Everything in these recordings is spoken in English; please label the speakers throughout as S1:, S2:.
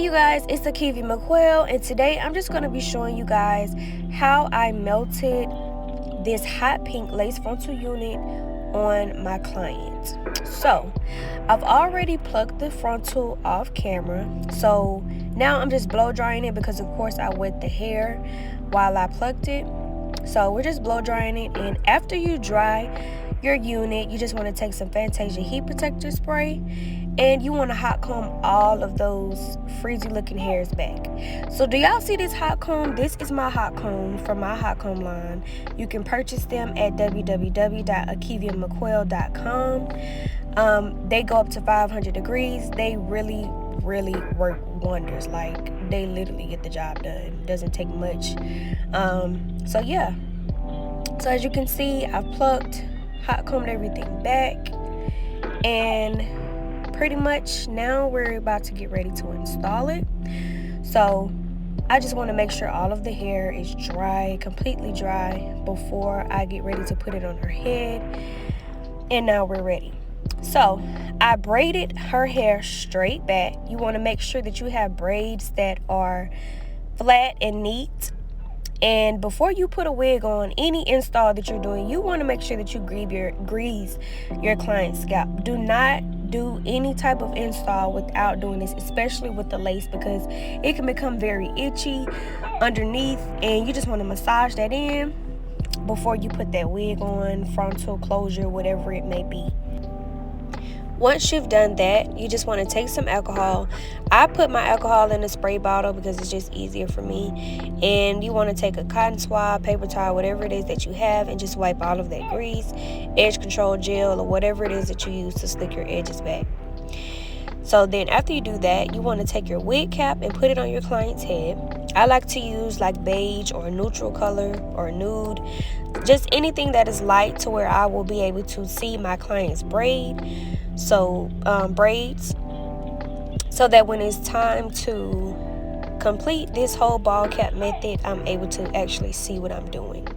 S1: Hey you guys, it's Akivia Miquelle, and today I'm just going to be showing you guys how I melted this hot pink lace frontal unit on my client. So I've already plucked the frontal off camera, so now I'm just blow drying it because of course I wet the hair while I plucked it. So we're just blow drying it, and after you dry your unit, you just want to take some Fantasia heat protector spray and you want to hot comb all of those frizzy looking hairs back. So do y'all see this hot comb? This is my hot comb from my hot comb line. You can purchase them at www.akiviamiquelle.com. They go up to 500 degrees. They really work wonders. Like, they literally get the job done. It doesn't take much. So yeah, so as you can see, I've plucked, hot combed everything back, and pretty much now we're about to get ready to install it. So I just want to make sure all of the hair is dry, completely dry, before I get ready to put it on her head. And now we're ready. So I braided her hair straight back. You want to make sure that you have braids that are flat and neat. And before you put a wig on, any install that you're doing, you want to make sure that you grease your client's scalp. Do not do any type of install without doing this, especially with the lace, because it can become very itchy underneath, and you just want to massage that in before you put that wig on, frontal closure, whatever it may be. Once you've done that, you just want to take some alcohol. I put my alcohol in a spray bottle because it's just easier for me. And you want to take a cotton swab, paper towel, whatever it is that you have, and just wipe all of that grease, edge control gel, or whatever it is that you use to slick your edges back. So then after you do that, you want to take your wig cap and put it on your client's head. I like to use like beige or a neutral color or nude. Just anything that is light to where I will be able to see my client's braids, so that when it's time to complete this whole ball cap method, I'm able to actually see what I'm doing.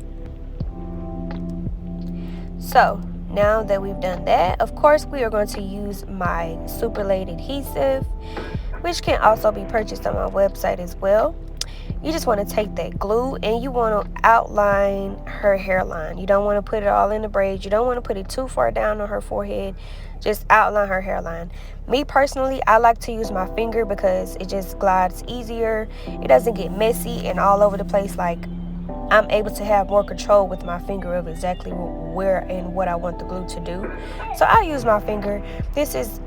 S1: So now that we've done that, of course we are going to use my Superlaid adhesive, which can also be purchased on my website as well. You just want to take that glue and you want to outline her hairline. You don't want to put it all in the braids. You don't want to put it too far down on her forehead. Just outline her hairline. Me personally, I like to use my finger because it just glides easier. It doesn't get messy and all over the place. Like, I'm able to have more control with my finger of exactly where and what I want the glue to do. So I use my finger. This is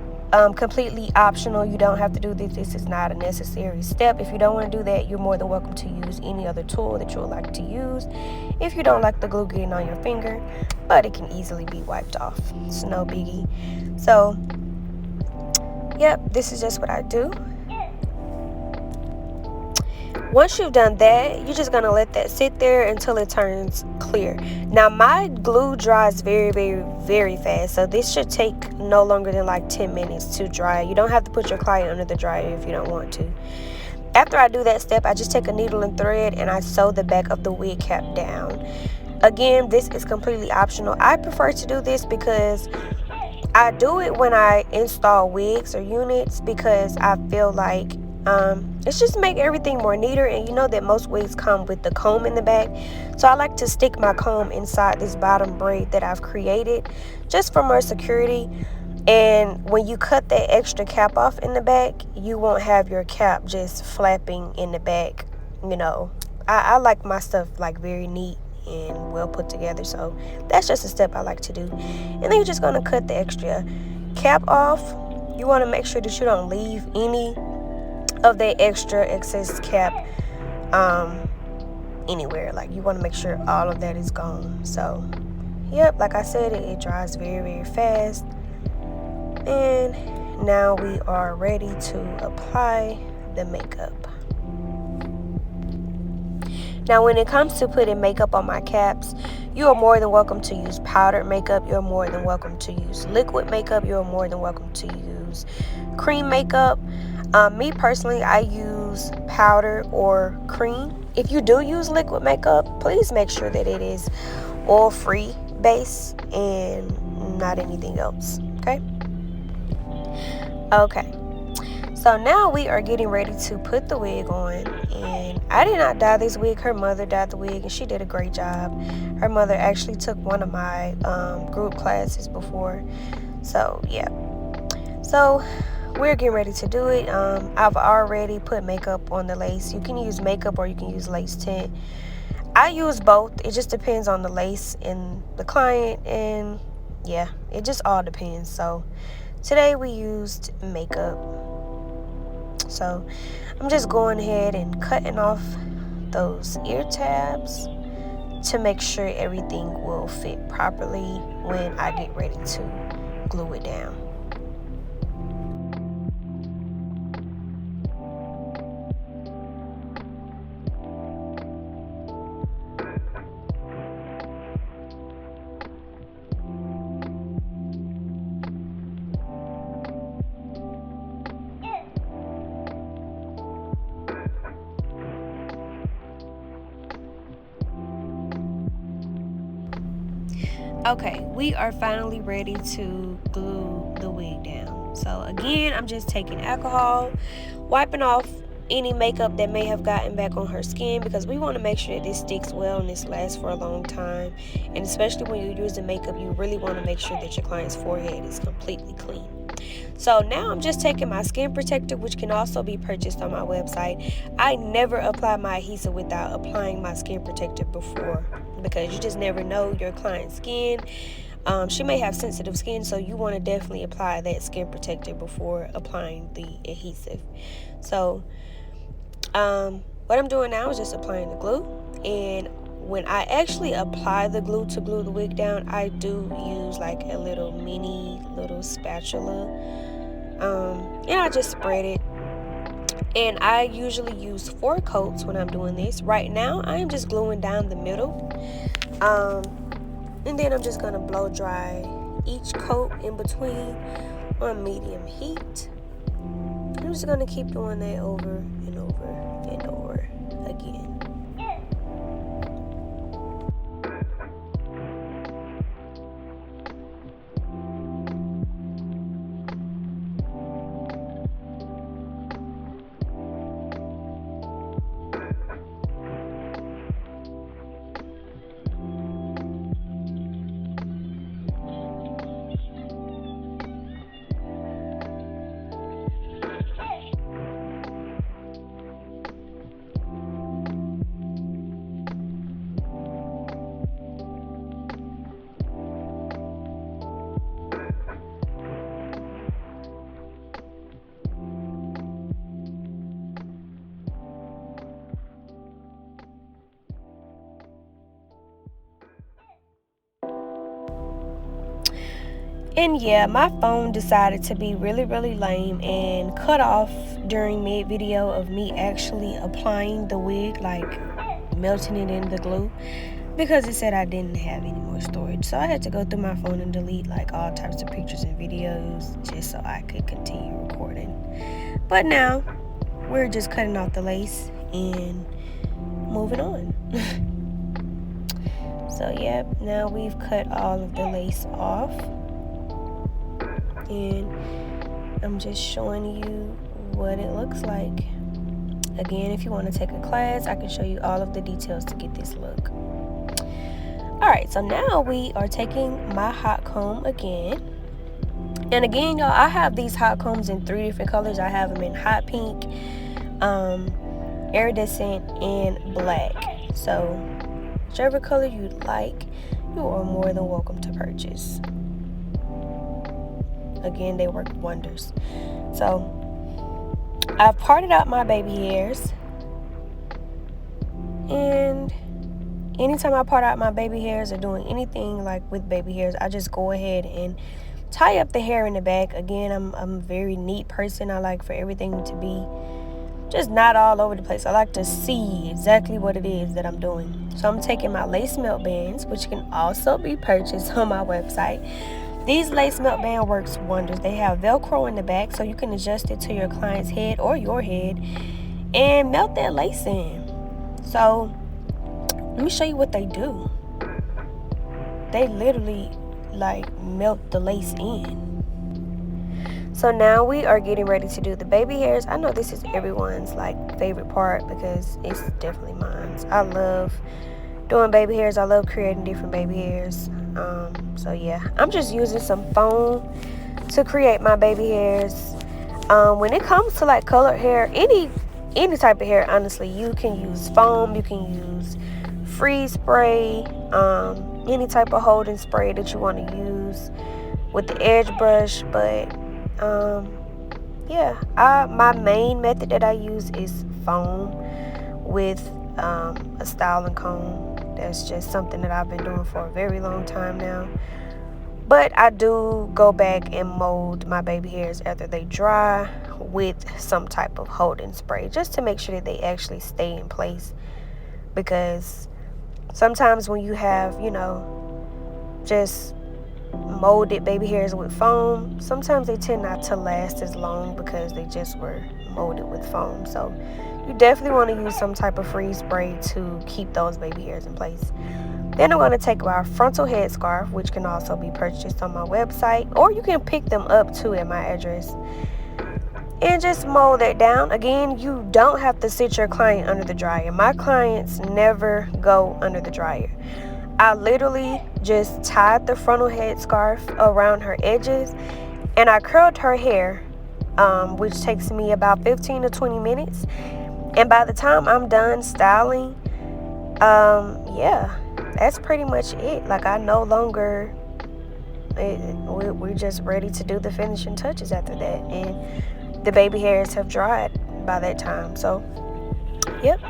S1: completely optional. You don't have to do this. This is not a necessary step. If you don't want to do that, you're more than welcome to use any other tool that you would like to use if you don't like the glue getting on your finger, but it can easily be wiped off. It's no biggie. So yep, this is just what I do. Once you've done that, you're just gonna let that sit there until it turns clear. Now my glue dries very fast, so this should take no longer than like 10 minutes to dry. You don't have to put your client under the dryer if you don't want to. After I do that step, I just take a needle and thread and I sew the back of the wig cap down. Again, this is completely optional. I prefer to do this because I do it when I install wigs or units, because I feel like it's just make everything more neater. And you know that most wigs come with the comb in the back, so I like to stick my comb inside this bottom braid that I've created just for more security. And when you cut that extra cap off in the back, you won't have your cap just flapping in the back. You know, I like my stuff like very neat and well put together, so that's just a step I like to do. And then you're just going to cut the extra cap off. You want to make sure that you don't leave any of that extra excess cap anywhere. Like, you want to make sure all of that is gone. So yep, like I said, it dries very fast. And now we are ready to apply the makeup. Now when it comes to putting makeup on my caps, you are more than welcome to use powdered makeup. You're more than welcome to use liquid makeup. You're more than welcome to use cream makeup. Me personally, I use powder or cream. If you do use liquid makeup, please make sure that it is oil-free base and not anything else. Okay. So now we are getting ready to put the wig on, and I did not dye this wig. Her mother dyed the wig, and she did a great job. Her mother actually took one of my group classes before. So yeah, so we're getting ready to do it. I've already put makeup on the lace. You can use makeup or you can use lace tint. I use both. It just depends on the lace and the client, and yeah, it just all depends. So today we used makeup. So I'm just going ahead and cutting off those ear tabs to make sure everything will fit properly when I get ready to glue it down. Okay, we are finally ready to glue the wig down. So again, I'm just taking alcohol, wiping off any makeup that may have gotten back on her skin, because we want to make sure that this sticks well and this lasts for a long time. And especially when you're using makeup, you really want to make sure that your client's forehead is completely clean. So now I'm just taking my skin protector, which can also be purchased on my website. I never apply my adhesive without applying my skin protector before, because you just never know your client's skin. She may have sensitive skin, so you want to definitely apply that skin protector before applying the adhesive. So what I'm doing now is just applying the glue, and when I actually apply the glue to glue the wig down, I do use like a little spatula, and I just spread it. And I usually use 4 coats when I'm doing this. Right now I am just gluing down the middle, and then I'm just gonna blow dry each coat in between on medium heat. I'm just gonna keep doing that over and over and over again. And yeah, my phone decided to be really lame and cut off during mid video of me actually applying the wig, like melting it in the glue, because it said I didn't have any more storage. So I had to go through my phone and delete like all types of pictures and videos just so I could continue recording. But now we're just cutting off the lace and moving on. So yeah, now we've cut all of the lace off, and I'm just showing you what it looks like. Again, if you want to take a class, I can show you all of the details to get this look. Alright, so now we are taking my hot comb again. And again, y'all, I have these hot combs in 3 different colors. I have them in hot pink, iridescent, and black. So whichever color you like, you are more than welcome to purchase. Again, they work wonders. So I've parted out my baby hairs, and anytime I part out my baby hairs or doing anything like with baby hairs, I just go ahead and tie up the hair in the back. Again, I'm a very neat person. I like for everything to be just not all over the place. I like to see exactly what it is that I'm doing. So I'm taking my lace melt bands, which can also be purchased on my website. These lace melt band works wonders. They have Velcro in the back, so you can adjust it to your client's head or your head and melt that lace in. So let me show you what they do. They literally like melt the lace in. So now we are getting ready to do the baby hairs. I know this is everyone's like favorite part because it's definitely mine. I love doing baby hairs. I love creating different baby hairs. So yeah, I'm just using some foam to create my baby hairs. When it comes to like colored hair, any type of hair, honestly, you can use foam, you can use freeze spray, any type of holding spray that you want to use with the edge brush. But yeah, my main method that I use is foam with a styling comb. That's just something that I've been doing for a very long time now. But I do go back and mold my baby hairs after they dry with some type of holding spray, just to make sure that they actually stay in place. Because sometimes when you have, you know, just molded baby hairs with foam, sometimes they tend not to last as long because they just were molded with foam. So you definitely want to use some type of freeze spray to keep those baby hairs in place. Then I'm going to take our frontal headscarf, which can also be purchased on my website, or you can pick them up too at my address, and just mold that down. Again, you don't have to sit your client under the dryer. My clients never go under the dryer. I literally just tied the frontal headscarf around her edges, and I curled her hair, which takes me about 15 to 20 minutes. And by the time I'm done styling, yeah, that's pretty much it. Like, I no longer, we're just ready to do the finishing touches after that. And the baby hairs have dried by that time. So, yep.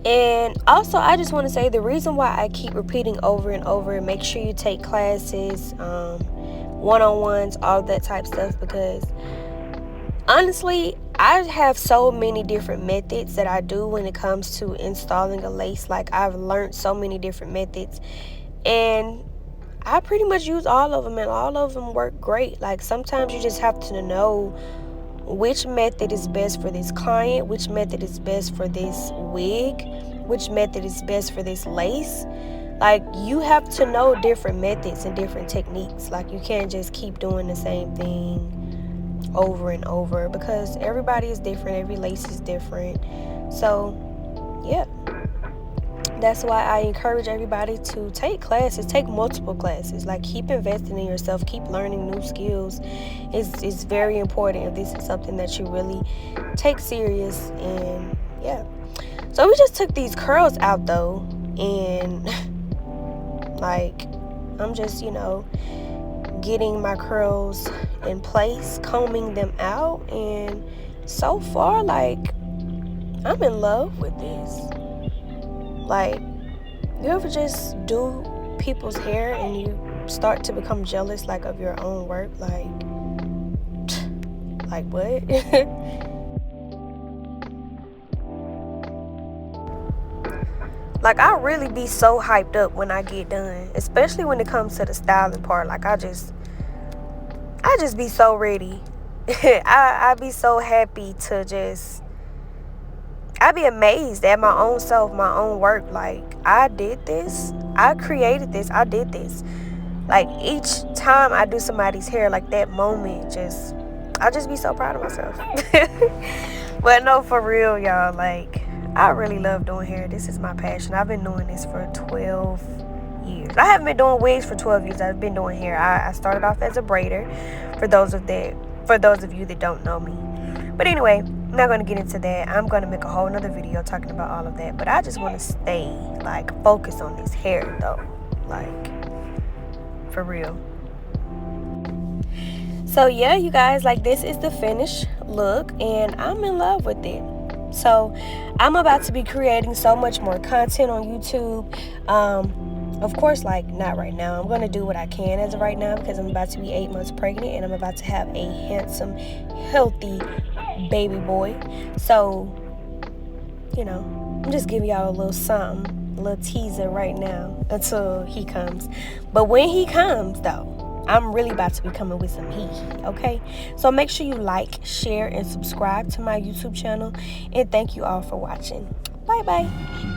S1: And also, I just want to say the reason why I keep repeating over and over, make sure you take classes, one-on-ones, all that type stuff, because honestly, I have so many different methods that I do when it comes to installing a lace. Like, I've learned so many different methods, and I pretty much use all of them, and all of them work great. Like, sometimes you just have to know which method is best for this client, which method is best for this wig, which method is best for this lace. Like, you have to know different methods and different techniques. Like, you can't just keep doing the same thing over and over, because everybody is different, every lace is different. So yeah, that's why I encourage everybody to take classes, take multiple classes. Like, keep investing in yourself, keep learning new skills. It's very important if this is something that you really take serious. And yeah, so we just took these curls out though, and like, I'm just, you know, getting my curls in place, combing them out, and so far, like, I'm in love with this. Like, you ever just do people's hair and you start to become jealous, like, of your own work? Like what? Like, I really be so hyped up when I get done, especially when it comes to the styling part. Like, I just be so ready. I be so happy to just, I be amazed at my own self, my own work. Like, I did this, I created this, I did this. Like, each time I do somebody's hair, like, that moment, I just be so proud of myself. But no, for real, y'all, like, I really love doing hair. This is my passion. I've been doing this for 12 years. I haven't been doing wigs for 12 years. I've been doing hair. I started off as a braider, for those of you that don't know me. But anyway, I'm not going to get into that. I'm going to make a whole nother video talking about all of that. But I just want to stay, like, focused on this hair, though. Like, for real. So yeah, you guys, like, this is the finished look, and I'm in love with it. So I'm about to be creating so much more content on YouTube. Of course, like, not right now. I'm going to do what I can as of right now, because I'm about to be 8 months pregnant, and I'm about to have a handsome, healthy baby boy. So, you know, I'm just giving y'all a little something, a little teaser right now until he comes. But when he comes, though, I'm really about to be coming with some heat, okay? So make sure you like, share, and subscribe to my YouTube channel. And thank you all for watching. Bye-bye.